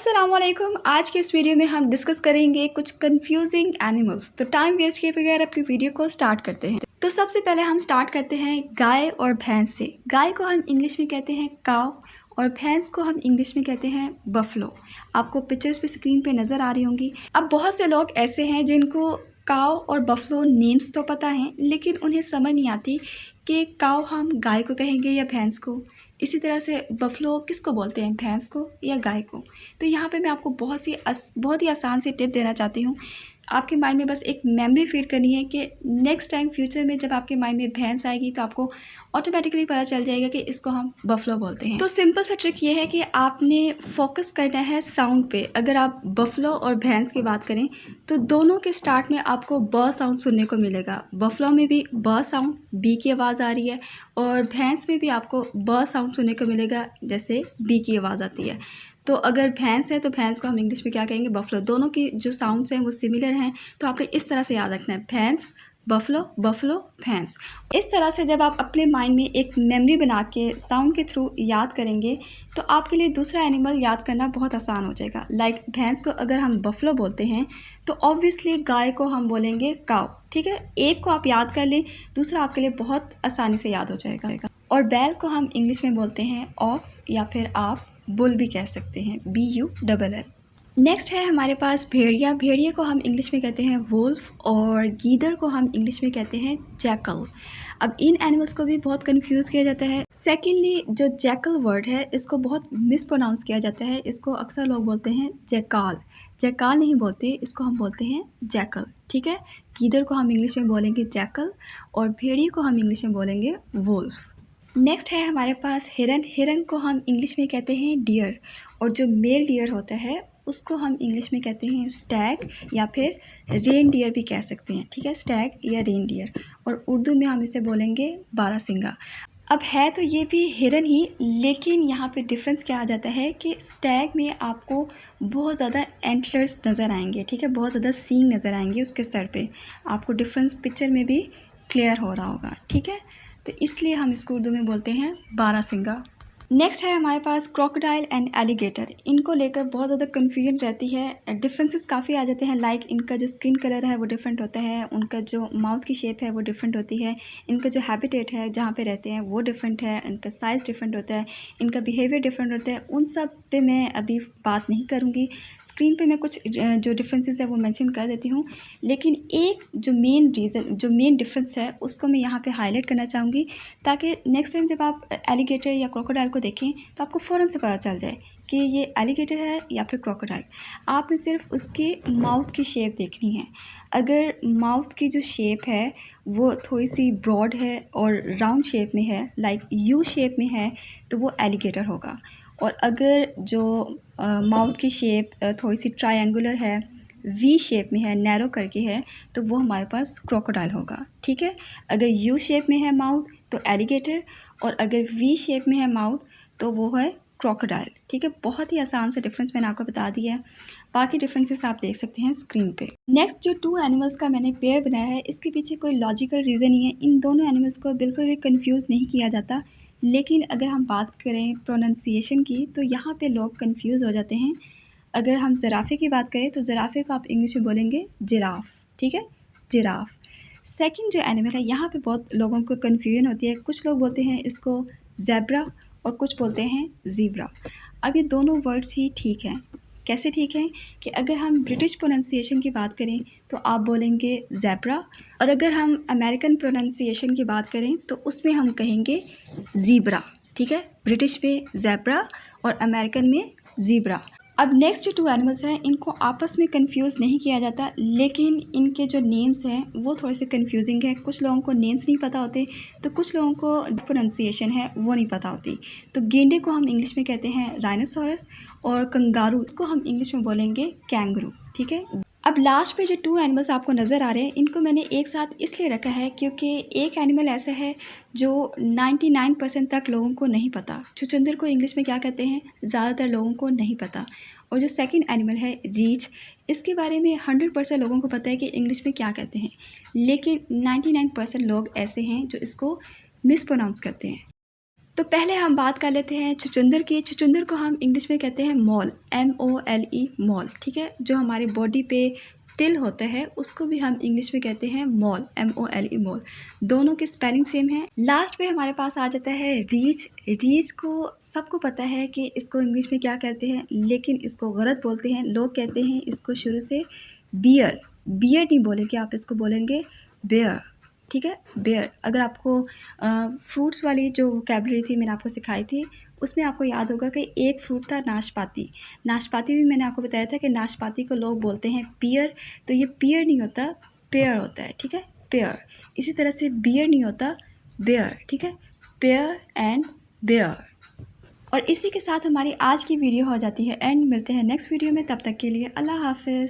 अस्सलामुअलैकुम। आज के इस वीडियो में हम डिस्कस करेंगे कुछ कंफ्यूजिंग एनिमल्स। तो टाइम वेस्ट किए बगैर अपनी वीडियो को स्टार्ट करते हैं। तो सबसे पहले हम स्टार्ट करते हैं गाय और भैंस से। गाय को हम इंग्लिश में कहते हैं काव और भैंस को हम इंग्लिश में कहते हैं बफलो। आपको पिक्चर्स पे स्क्रीन पे नज़र आ रही होंगी। अब बहुत से लोग ऐसे हैं जिनको काव और बफलो नेम्स तो पता हैं, लेकिन उन्हें समझ नहीं आती कि काव हम गाय को कहेंगे या भैंस को, इसी तरह से बफलो किसको बोलते हैं, भैंस को या गाय को। तो यहाँ पे मैं आपको बहुत ही आसान सी टिप देना चाहती हूँ। आपके माइंड में बस एक मेमोरी फीड करनी है कि नेक्स्ट टाइम फ्यूचर में जब आपके माइंड में भैंस आएगी तो आपको ऑटोमेटिकली पता चल जाएगा कि इसको हम बफलो बोलते हैं। तो सिंपल सा ट्रिक ये है कि आपने फोकस करना है साउंड पे। अगर आप बफलो और भैंस की बात करें तो दोनों के स्टार्ट में आपको ब साउंड सुनने को मिलेगा। बफलो में भी ब साउंड, बी की आवाज़ आ रही है, और भैंस में भी आपको ब साउंड सुनने को मिलेगा, जैसे बी की आवाज़ आती है। तो अगर भैंस है तो भैंस को हम इंग्लिश में क्या कहेंगे, बफलो। दोनों की जो साउंड्स हैं वो सिमिलर हैं, तो आपने इस तरह से याद रखना है, भैंस बफलो, बफलो भैंस। इस तरह से जब आप अपने माइंड में एक मेमोरी बना के साउंड के थ्रू याद करेंगे तो आपके लिए दूसरा एनिमल याद करना बहुत आसान हो जाएगा। लाइक भैंस को अगर हम बफलो बोलते हैं तो ऑब्वियसली गाय को हम बोलेंगे काव। ठीक है, एक को आप याद कर लें, दूसरा आपके लिए बहुत आसानी से याद हो जाएगा। और बैल को हम इंग्लिश में बोलते हैं ऑक्स, या फिर आप बुल भी कह सकते हैं, BULL। नेक्स्ट है हमारे पास भेड़िया। भेड़िए को हम इंग्लिश में कहते हैं वुल्फ, और गीदड़ को हम इंग्लिश में कहते हैं जैकल। अब इन एनिमल्स को भी बहुत कंफ्यूज किया जाता है। सेकेंडली, जो जैकल वर्ड है इसको बहुत मिसप्रोनाउंस किया जाता है। इसको अक्सर लोग बोलते हैं जैकाल। जैकाल नहीं बोलते, इसको हम बोलते हैं जैकल। ठीक है, गीदड़ को हम इंग्लिश में बोलेंगे जैकल, और भेड़िए को हम इंग्लिश में बोलेंगे वुल्फ। नेक्स्ट है हमारे पास हिरन। हिरन को हम इंग्लिश में कहते हैं डियर, और जो मेल डियर होता है उसको हम इंग्लिश में कहते हैं स्टैग, या फिर रेन डियर भी कह सकते हैं। ठीक है, स्टैग या रेन डियर, और उर्दू में हम इसे बोलेंगे बारहसिंगा। अब है तो ये भी हिरन ही, लेकिन यहाँ पे डिफरेंस क्या आ जाता है कि स्टैग में आपको बहुत ज़्यादा एंटलर्स नज़र आएंगे। ठीक है, बहुत ज़्यादा सींग नज़र आएंगे उसके सर पे। आपको डिफरेंस पिक्चर में भी क्लियर हो रहा होगा। ठीक है, तो इसलिए हम इसको उर्दू में बोलते हैं बारहसिंगा। नेक्स्ट है हमारे पास क्रोकोडाइल एंड एलिगेटर। इनको लेकर बहुत ज़्यादा कन्फ्यूजन रहती है। डिफरेंसेस काफ़ी आ जाते हैं। लाइक इनका जो स्किन कलर है वो डिफरेंट होता है, उनका जो माउथ की शेप है वो डिफरेंट होती है, इनका जो हैबिटेट है जहाँ पे रहते हैं वो डिफरेंट है, इनका साइज़ डिफरेंट होता है, इनका बिहेवियर डिफरेंट होता है। उन सब पे मैं अभी बात नहीं करूँगी। स्क्रीन पे मैं कुछ जो डिफरेंसेस है वो मेंशन कर देती हूँ, लेकिन एक जो मेन डिफरेंस है उसको मैं यहाँ पे हाईलाइट करना चाहूँगी, ताकि नेक्स्ट टाइम जब आप एलिगेटर या क्रोकोडाइल को देखें तो आपको फ़ौरन से पता चल जाए कि ये एलिगेटर है या फिर क्रोकोडाइल। आपने सिर्फ उसके माउथ की शेप देखनी है। अगर माउथ की जो शेप है वो थोड़ी सी ब्रॉड है और राउंड शेप में है, लाइक यू शेप में है, तो वो एलिगेटर होगा। और अगर जो माउथ की शेप थोड़ी सी ट्रायंगुलर है, वी शेप में है, नैरो करके है, तो वो हमारे पास क्रोकोडाइल होगा। ठीक है, अगर यू शेप में है माउथ तो एलिगेटर, और अगर वी शेप में है माउथ तो वो है क्रोकोडाइल। ठीक है, बहुत ही आसान से डिफरेंस मैंने आपको बता दिया है। बाकी डिफरेंसेस आप देख सकते हैं स्क्रीन पे। नेक्स्ट जो टू एनिमल्स का मैंने पेयर बनाया है, इसके पीछे कोई लॉजिकल रीज़न नहीं है। इन दोनों एनिमल्स को बिल्कुल भी कंफ्यूज नहीं किया जाता, लेकिन अगर हम बात करें प्रोनाउंसिएशन की तो यहाँ पे लोग कंफ्यूज हो जाते हैं। अगर हम ज़राफ़े की बात करें तो ज़राफ़े को आप इंग्लिश में बोलेंगे जिराफ। ठीक है, जिराफ। सेकंड जो एनिमल है, यहाँ पे बहुत लोगों को कन्फ्यूजन होती है। कुछ लोग बोलते हैं इसको ज़ेब्रा और कुछ बोलते हैं ज़ीब्रा। अब ये दोनों वर्ड्स ही ठीक हैं। कैसे ठीक हैं कि अगर हम ब्रिटिश प्रोनाउंसिएशन की बात करें तो आप बोलेंगे ज़ेब्रा, और अगर हम अमेरिकन प्रोनाउंसिएशन की बात करें तो उसमें हम कहेंगे ज़ीब्रा। ठीक है, ब्रिटिश में ज़ेब्रा और अमेरिकन में ज़ीब्रा। अब नेक्स्ट जो टू एनिमल्स हैं इनको आपस में कंफ्यूज नहीं किया जाता, लेकिन इनके जो नेम्स हैं वो थोड़े से कंफ्यूजिंग है। कुछ लोगों को नेम्स नहीं पता होते, तो कुछ लोगों को प्रोनाउंसिएशन है वो नहीं पता होती। तो गेंडे को हम इंग्लिश में कहते हैं राइनोसोरस, और कंगारू को हम इंग्लिश में बोलेंगे कैंगरू। ठीक है, अब लास्ट पे जो टू एनिमल्स आपको नज़र आ रहे हैं इनको मैंने एक साथ इसलिए रखा है क्योंकि एक एनिमल ऐसा है जो 99% तक लोगों को नहीं पता। छुचुंदर को इंग्लिश में क्या कहते हैं, ज़्यादातर लोगों को नहीं पता। और जो सेकंड एनिमल है रीछ, इसके बारे में 100% लोगों को पता है कि इंग्लिश में क्या कहते हैं, लेकिन 99% लोग ऐसे हैं जो इसको मिसप्रोनाउंस करते हैं। तो पहले हम बात कर लेते हैं चुचुंदर की। चुचुंदर को हम इंग्लिश में कहते हैं मॉल, MOLE मॉल, ठीक है। जो हमारी बॉडी पे तिल होता है उसको भी हम इंग्लिश में कहते हैं मॉल, MOLE मॉल। दोनों की स्पेलिंग सेम है। लास्ट पे हमारे पास आ जाता है रीच। रीच को सबको पता है कि इसको इंग्लिश में क्या कहते हैं, लेकिन इसको गलत बोलते हैं। लोग कहते हैं इसको शुरू से बियर, बियर नहीं बोलेंगे आप, इसको बोलेंगे बेयर, ठीक है, बेयर। अगर आपको फ्रूट्स वाली जो वोकैबुलरी थी मैंने आपको सिखाई थी, उसमें आपको याद होगा कि एक फ्रूट था नाशपाती। नाशपाती भी मैंने आपको बताया था कि नाशपाती को लोग बोलते हैं पियर, तो ये पियर नहीं होता, पेयर होता है, ठीक है, पेयर। इसी तरह से बियर नहीं होता, बेयर, ठीक है, पेयर एंड बेयर। और इसी के साथ हमारी आज की वीडियो हो जाती है एंड। मिलते हैं नेक्स्ट वीडियो में, तब तक के लिए अल्लाह हाफिज़।